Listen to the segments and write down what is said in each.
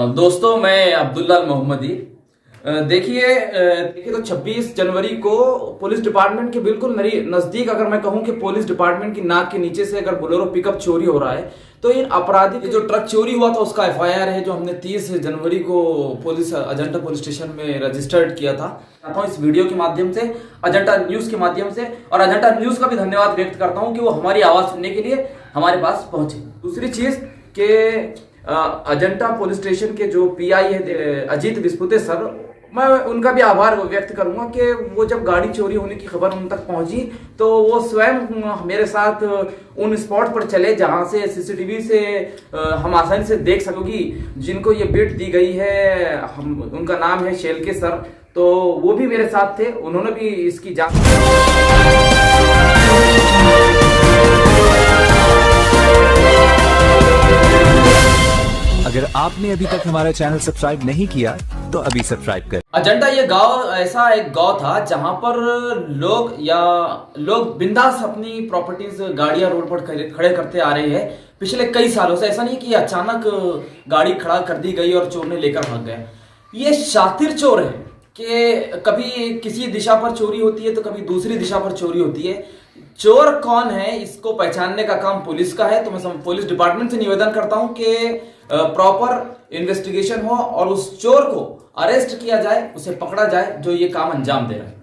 दोस्तों, मैं अब्दुल्ला मोहम्मदी। देखिए तो 26 जनवरी को पुलिस डिपार्टमेंट के बिल्कुल नजदीक, अगर मैं कहूं कि पुलिस डिपार्टमेंट की नाक के नीचे से अगर बोलेरो पिकअप चोरी हो रहा है, तो इन अपराधी जो ट्रक चोरी हुआ था उसका एफआईआर है, जो हमने 30 जनवरी को पुलिस अजंता पुलिस स्टेशन में रजिस्टर्ड किया था। चाहता हूं इस वीडियो के माध्यम से, अजंता न्यूज के माध्यम से, और अजंता न्यूज का भी धन्यवाद व्यक्त करता हूं कि वो हमारी आवाज सुनने के लिए हमारे पास पहुंचे। दूसरी चीज के अजंता पुलिस स्टेशन के जो पीआई है अजीत विस्पुते सर, मैं उनका भी आभार व्यक्त करूंगा कि वो जब गाड़ी चोरी होने की खबर उन तक पहुंची तो वो स्वयं मेरे साथ उन स्पॉट पर चले जहां से सीसीटीवी से हम आसानी से देख सकोगी जिनको ये बिट दी गई है। उनका नाम है शेलके सर, तो वो भी मेरे साथ थे, उन्होंने भी इसकी जांच। अगर आपने अभी तक हमारा चैनल सब्सक्राइब नहीं किया तो अभी सब्सक्राइब करें। अजंता ये गांव ऐसा एक गांव था जहां पर लोग बिंदास अपनी प्रॉपर्टीज गाड़ियां रोड पर खड़े करते आ रहे हैं पिछले कई सालों से। ऐसा नहीं कि अचानक गाड़ी खड़ा कर दी गई और चोर ने लेकर भाग गए। ये शातिर चोर है कि कभी किसी दिशा पर चोरी होती है तो कभी दूसरी दिशा पर चोरी होती है। चोर कौन है इसको पहचानने का काम पुलिस का है, तो मैं पुलिस डिपार्टमेंट से निवेदन करता हूं कि प्रॉपर इन्वेस्टिगेशन हो और उस चोर को अरेस्ट किया जाए, उसे पकड़ा जाए जो ये काम अंजाम दे रहा है।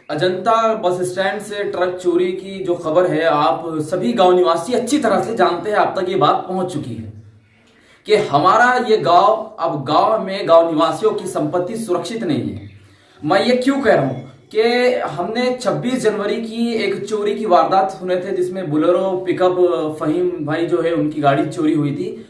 अजंता बस स्टैंड से ट्रक चोरी की जो खबर है, आप सभी गांव निवासी अच्छी तरह से जानते हैं, आप तक ये बात पहुंच चुकी है कि हमारा ये गांव अब गांव में गांव निवासियों की संपत्ति सुरक्षित नहीं है। मैं ये क्यों कह रहा हूं कि हमने 26 जनवरी की एक चोरी की वारदात सुने थे जिसमें बोलेरो पिकअप फहीम भाई जो है उनकी गाड़ी चोरी हुई थी।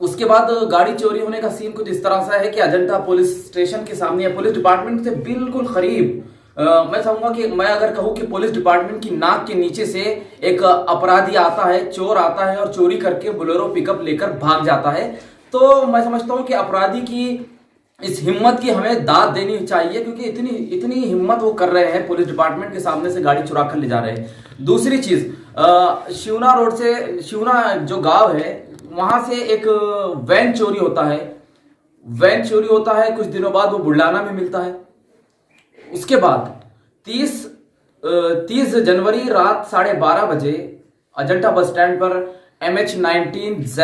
उसके बाद गाड़ी चोरी होने का सीन कुछ इस तरह सा है कि अजंता पुलिस स्टेशन के सामने या पुलिस डिपार्टमेंट से बिल्कुल करीब, मैं समझूंगा कि मैं अगर कहूं कि पुलिस डिपार्टमेंट की नाक के नीचे से एक अपराधी आता है, चोर आता है और चोरी करके बोलेरो पिकअप लेकर भाग जाता है, तो मैं समझता हूं कि अपराधी की इस हिम्मत की हमें दाद देनी चाहिए, क्योंकि इतनी हिम्मत वो कर रहे हैं, पुलिस डिपार्टमेंट के सामने से गाड़ी चुरा कर ले जा रहे हैं। दूसरी चीज, शिवना रोड से, शिवना जो गांव है वहां से एक वैन चोरी होता है, कुछ दिनों बाद वो बुल्डाना में मिलता है। उसके बाद 30 जनवरी रात 12:30 बजे अजंता बस स्टैंड पर MH19Z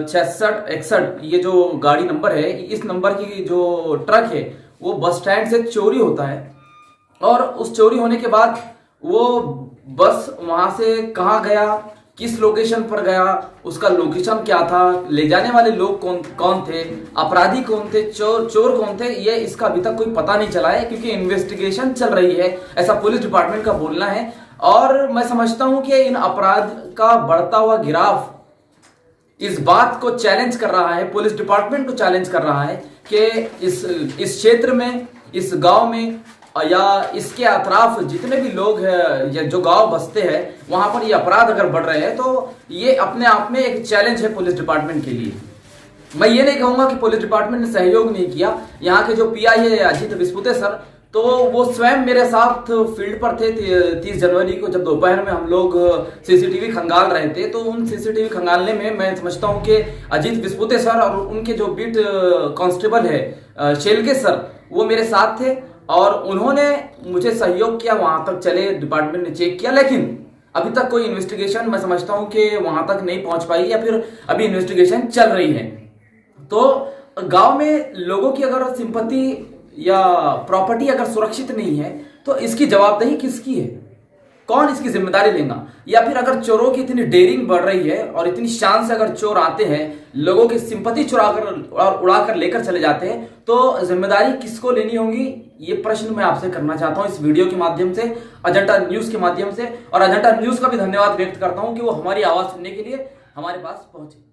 6661 ये जो गाड़ी नंबर है, इस नंबर की जो ट्रक है वो बस स्टैंड से चोरी होता है। और उस चोरी होने के बाद वो बस वहां से कहाँ गया, किस लोकेशन पर गया, उसका लोकेशन क्या था, ले जाने वाले लोग कौन थे, अपराधी कौन थे, चोर कौन थे, ये इसका अभी तक कोई पता नहीं चला है, क्योंकि इन्वेस्टिगेशन चल रही है, ऐसा पुलिस डिपार्टमेंट का बोलना है। और मैं समझता हूं कि इन अपराध का बढ़ता हुआ गिराफ इस बात को चैलेंज कर रहा है, पुलिस डिपार्टमेंट को चैलेंज कर रहा है कि इस क्षेत्र में, इस गांव में या इसके अतराफ जितने भी लोग हैं या जो गांव बसते हैं वहां पर ये अपराध अगर बढ़ रहे हैं, तो ये अपने आप में एक चैलेंज है पुलिस डिपार्टमेंट के लिए। मैं ये नहीं कहूंगा कि पुलिस डिपार्टमेंट ने सहयोग नहीं किया। यहाँ के जो पीआई है अजीत विस्पुते सर, तो वो स्वयं मेरे साथ फील्ड पर थे 30 जनवरी को, जब दोपहर में हम लोग सीसीटीवी खंगाल रहे थे। तो उन सीसीटीवी खंगालने में मैं समझता हूं कि अजीत विस्पुते सर और उनके जो बीट कांस्टेबल है शेलके सर, वो मेरे साथ थे और उन्होंने मुझे सहयोग किया, वहां तक चले, डिपार्टमेंट ने चेक किया, लेकिन अभी तक कोई इन्वेस्टिगेशन मैं समझता हूं कि वहां तक नहीं पहुंच पाई या फिर अभी इन्वेस्टिगेशन चल रही है। तो गांव में लोगों की अगर सिंपत्ति या प्रॉपर्टी अगर सुरक्षित नहीं है तो इसकी जवाबदेही किसकी है, कौन इसकी जिम्मेदारी लेगा? या फिर अगर चोरों की इतनी डेयरिंग बढ़ रही है और इतनी शान से अगर चोर आते हैं, लोगों की सिंपत्ति चुराकर और उड़ाकर लेकर चले जाते हैं, तो जिम्मेदारी किसको लेनी होगी? ये प्रश्न मैं आपसे करना चाहता हूं इस वीडियो के माध्यम से, अजंता न्यूज के माध्यम से, और अजंता न्यूज का भी धन्यवाद व्यक्त करता हूं कि वो हमारी आवाज सुनने के लिए हमारे पास पहुंचे।